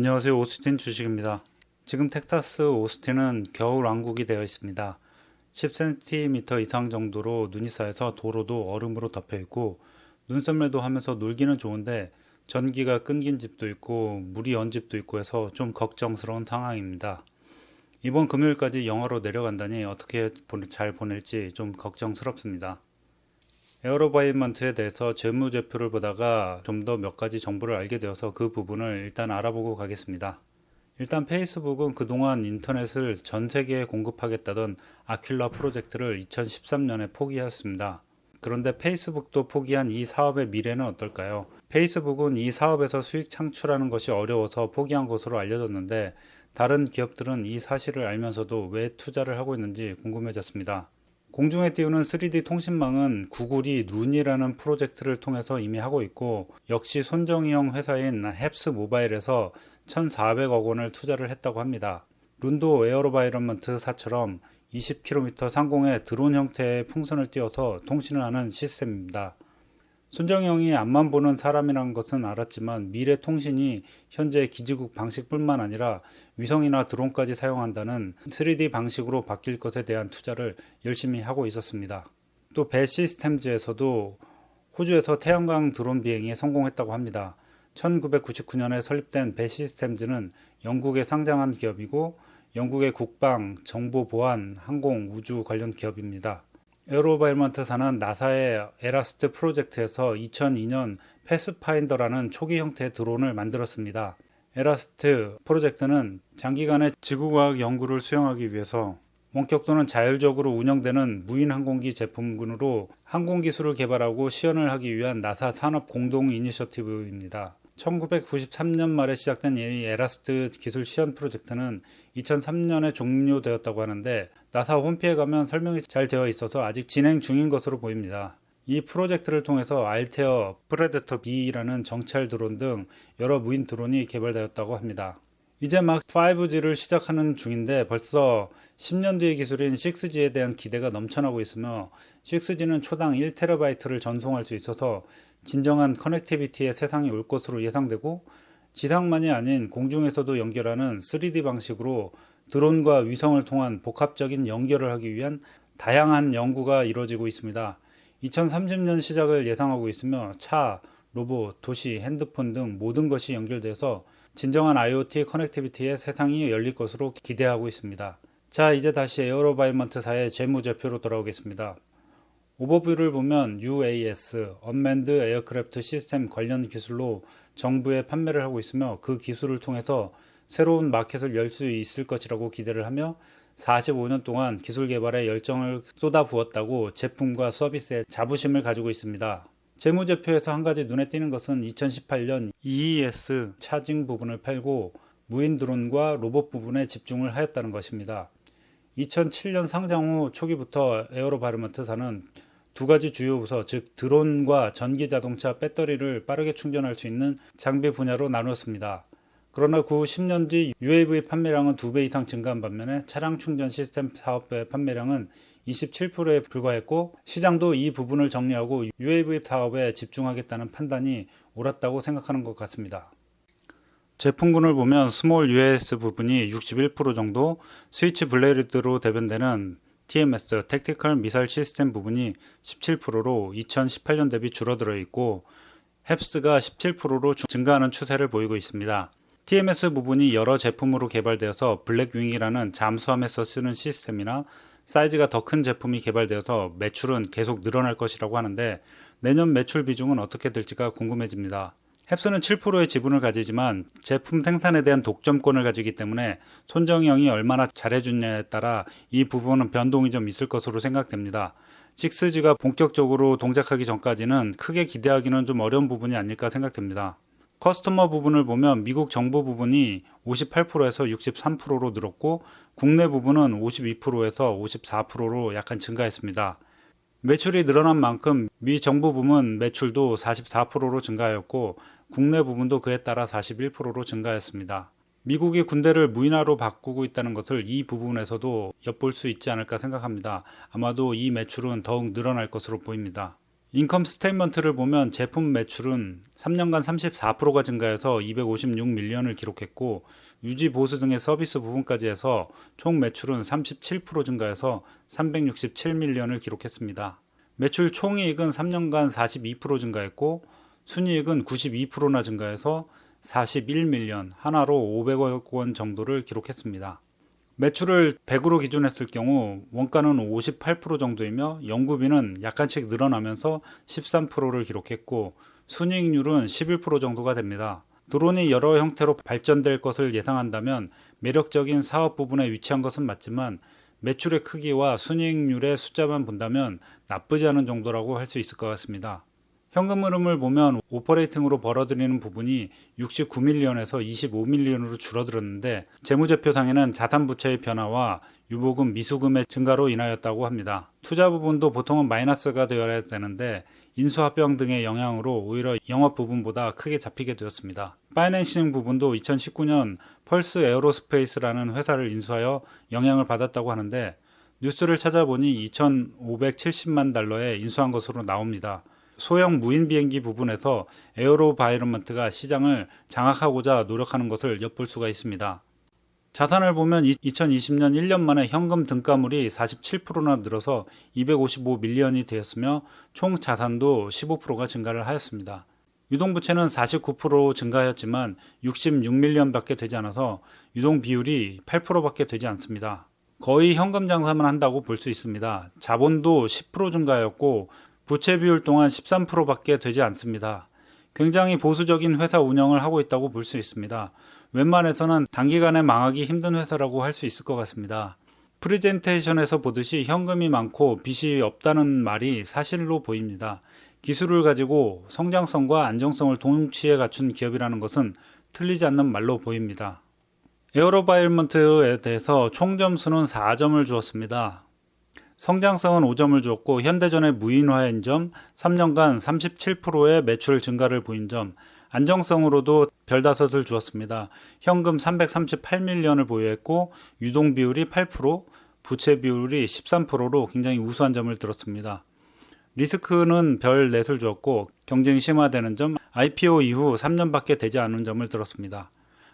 안녕하세요. 오스틴 주식입니다. 지금 텍사스 오스틴은 겨울 왕국이 되어 있습니다. 10cm 이상 정도로 눈이 쌓여서 도로도 얼음으로 덮여 있고 눈썰매도 하면서 놀기는 좋은데 전기가 끊긴 집도 있고 물이 언 집도 있고 해서 좀 걱정스러운 상황입니다. 이번 금요일까지 영하로 내려간다니 어떻게 잘 보낼지 좀 걱정스럽습니다. 에어로바이먼트에 대해서 재무제표를 보다가 좀 더 몇 가지 정보를 알게 되어서 그 부분을 일단 알아보고 가겠습니다. 일단 페이스북은 그동안 인터넷을 전 세계에 공급하겠다던 아큘라 프로젝트를 2013년에 포기했습니다. 그런데 페이스북도 포기한 이 사업의 미래는 어떨까요? 페이스북은 이 사업에서 수익 창출하는 것이 어려워서 포기한 것으로 알려졌는데 다른 기업들은 이 사실을 알면서도 왜 투자를 하고 있는지 궁금해졌습니다. 공중에 띄우는 3D 통신망은 구글이 룬이라는 프로젝트를 통해서 이미 하고 있고 역시 손정희형 회사인 헵스 모바일에서 1,400억 원을 투자를 했다고 합니다. 룬도 에어로바이런먼트사처럼 20km 상공에 드론 형태의 풍선을 띄워서 통신을 하는 시스템입니다. 손정형이 앞만 보는 사람이란 것은 알았지만 미래 통신이 현재 기지국 방식뿐만 아니라 위성이나 드론까지 사용한다는 3D 방식으로 바뀔 것에 대한 투자를 열심히 하고 있었습니다. 또 배 시스템즈에서도 호주에서 태양광 드론 비행에 성공했다고 합니다. 1999년에 설립된 배 시스템즈는 영국에 상장한 기업이고 영국의 국방, 정보 보안, 항공, 우주 관련 기업입니다. 에어로바이먼트사는 나사의 에라스트 프로젝트에서 2002년 패스파인더라는 초기 형태의 드론을 만들었습니다. 에라스트 프로젝트는 장기간의 지구과학 연구를 수행하기 위해서 원격도는 자율적으로 운영되는 무인 항공기 제품군으로 항공기술을 개발하고 시연을 하기 위한 나사 산업 공동 이니셔티브입니다. 1993년 말에 시작된 이 에라스트 기술 시연 프로젝트는 2003년에 종료되었다고 하는데 나사 홈페이지에 가면 설명이 잘 되어 있어서 아직 진행 중인 것으로 보입니다. 이 프로젝트를 통해서 알테어, 프레데터 B라는 정찰 드론 등 여러 무인 드론이 개발되었다고 합니다. 이제 막 5G를 시작하는 중인데 벌써 10년 뒤의 기술인 6G에 대한 기대가 넘쳐나고 있으며 6G는 초당 1TB를 전송할 수 있어서 진정한 커넥티비티의 세상이 올 것으로 예상되고 지상만이 아닌 공중에서도 연결하는 3D 방식으로 드론과 위성을 통한 복합적인 연결을 하기 위한 다양한 연구가 이루어지고 있습니다. 2030년 시작을 예상하고 있으며 차, 로봇, 도시, 핸드폰 등 모든 것이 연결돼서 진정한 IoT 커넥티비티의 세상이 열릴 것으로 기대하고 있습니다. 자, 이제 다시 에어로바이먼트사의 재무제표로 돌아오겠습니다. 오버뷰를 보면 UAS, Unmanned Aircraft System 관련 기술로 정부에 판매를 하고 있으며 그 기술을 통해서 새로운 마켓을 열 수 있을 것이라고 기대를 하며 45년 동안 기술 개발에 열정을 쏟아부었다고 제품과 서비스에 자부심을 가지고 있습니다. 재무제표에서 한 가지 눈에 띄는 것은 2018년 EES 차징 부분을 팔고 무인 드론과 로봇 부분에 집중을 하였다는 것입니다. 2007년 상장 후 초기부터 에어로바이먼트사는 두 가지 주요 부서, 즉 드론과 전기자동차 배터리를 빠르게 충전할 수 있는 장비 분야로 나누었습니다. 그러나 그 후 10년 뒤 UAV 판매량은 2배 이상 증가한 반면에 차량 충전 시스템 사업의 판매량은 27%에 불과했고 시장도 이 부분을 정리하고 UAV 사업에 집중하겠다는 판단이 옳았다고 생각하는 것 같습니다. 제품군을 보면 스몰 UAS 부분이 61% 정도, 스위치 블레이드로 대변되는 TMS, 택티컬 미사일 시스템 부분이 17%로 2018년 대비 줄어들어 있고 헵스가 17%로 증가하는 추세를 보이고 있습니다. TMS 부분이 여러 제품으로 개발되어서 블랙윙이라는 잠수함에서 쓰는 시스템이나 사이즈가 더 큰 제품이 개발되어서 매출은 계속 늘어날 것이라고 하는데 내년 매출 비중은 어떻게 될지가 궁금해집니다. 헵스는 7%의 지분을 가지지만 제품 생산에 대한 독점권을 가지기 때문에 손정형이 얼마나 잘해주냐에 따라 이 부분은 변동이 좀 있을 것으로 생각됩니다. 6G가 본격적으로 동작하기 전까지는 크게 기대하기는 좀 어려운 부분이 아닐까 생각됩니다. 커스터머 부분을 보면 미국 정부 부분이 58%에서 63%로 늘었고 국내 부분은 52%에서 54%로 약간 증가했습니다. 매출이 늘어난 만큼 미 정부 부문 매출도 44%로 증가하였고 국내 부분도 그에 따라 41%로 증가했습니다. 미국이 군대를 무인화로 바꾸고 있다는 것을 이 부분에서도 엿볼 수 있지 않을까 생각합니다. 아마도 이 매출은 더욱 늘어날 것으로 보입니다. 인컴 스테이트먼트를 보면 제품 매출은 3년간 34%가 증가해서 256밀리언을 기록했고 유지 보수 등의 서비스 부분까지 해서 총 매출은 37% 증가해서 367밀리언을 기록했습니다. 매출 총이익은 3년간 42% 증가했고 순이익은 92%나 증가해서 41밀리언, 하나로 500억 원 정도를 기록했습니다. 매출을 100으로 기준했을 경우 원가는 58% 정도이며 연구비는 약간씩 늘어나면서 13%를 기록했고 순이익률은 11% 정도가 됩니다. 드론이 여러 형태로 발전될 것을 예상한다면 매력적인 사업 부분에 위치한 것은 맞지만 매출의 크기와 순이익률의 숫자만 본다면 나쁘지 않은 정도라고 할 수 있을 것 같습니다. 현금 흐름을 보면 오퍼레이팅으로 벌어들이는 부분이 69밀리언에서 25밀리언으로 줄어들었는데 재무제표상에는 자산부채의 변화와 유보금, 미수금의 증가로 인하였다고 합니다. 투자 부분도 보통은 마이너스가 되어야 되는데 인수합병 등의 영향으로 오히려 영업 부분보다 크게 잡히게 되었습니다. 파이낸싱 부분도 2019년 펄스 에어로스페이스라는 회사를 인수하여 영향을 받았다고 하는데 뉴스를 찾아보니 2,570만 달러에 인수한 것으로 나옵니다. 소형 무인 비행기 부분에서 에어로바이러먼트가 시장을 장악하고자 노력하는 것을 엿볼 수가 있습니다. 자산을 보면 2020년 1년 만에 현금 등가물이 47%나 늘어서 255밀리언이 되었으며 총 자산도 15%가 증가를 하였습니다. 유동부채는 49% 증가하였지만 66밀리언밖에 되지 않아서 유동 비율이 8%밖에 되지 않습니다. 거의 현금 장사만 한다고 볼 수 있습니다. 자본도 10% 증가하였고 부채 비율 또한 13%밖에 되지 않습니다. 굉장히 보수적인 회사 운영을 하고 있다고 볼 수 있습니다. 웬만해서는 단기간에 망하기 힘든 회사라고 할 수 있을 것 같습니다. 프레젠테이션에서 보듯이 현금이 많고 빚이 없다는 말이 사실로 보입니다. 기술을 가지고 성장성과 안정성을 동시에 갖춘 기업이라는 것은 틀리지 않는 말로 보입니다. 에어로바이러먼트에 대해서 총 점수는 4점을 주었습니다. 성장성은 5점을 주었고 현대전의 무인화인 점, 3년간 37%의 매출 증가를 보인 점, 안정성으로도 별 5을 주었습니다. 현금 338밀리언을 보유했고 유동 비율이 8%, 부채 비율이 13%로 굉장히 우수한 점을 들었습니다. 리스크는 별 4을 주었고 경쟁이 심화되는 점, IPO 이후 3년밖에 되지 않은 점을 들었습니다.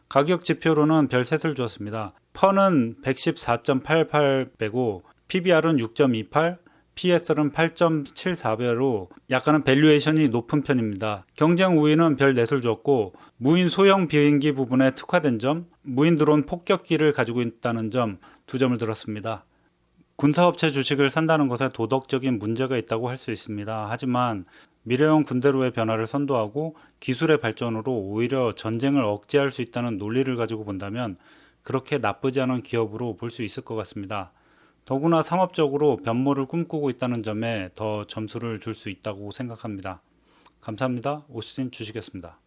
가격 지표로는 별 3을 주었습니다. 펀은 114.88 빼고 PBR은 6.28, PSR은 8.74배로 약간은 밸류에이션이 높은 편입니다. 경쟁 우위는 별 4을 줬고 무인 소형 비행기 부분에 특화된 점, 무인 드론 폭격기를 가지고 있다는 점 2점을 들었습니다. 군사업체 주식을 산다는 것에 도덕적인 문제가 있다고 할 수 있습니다. 하지만 미래형 군대로의 변화를 선도하고 기술의 발전으로 오히려 전쟁을 억제할 수 있다는 논리를 가지고 본다면 그렇게 나쁘지 않은 기업으로 볼 수 있을 것 같습니다. 더구나 상업적으로 변모를 꿈꾸고 있다는 점에 더 점수를 줄 수 있다고 생각합니다. 감사합니다. 오스틴 주식이었습니다.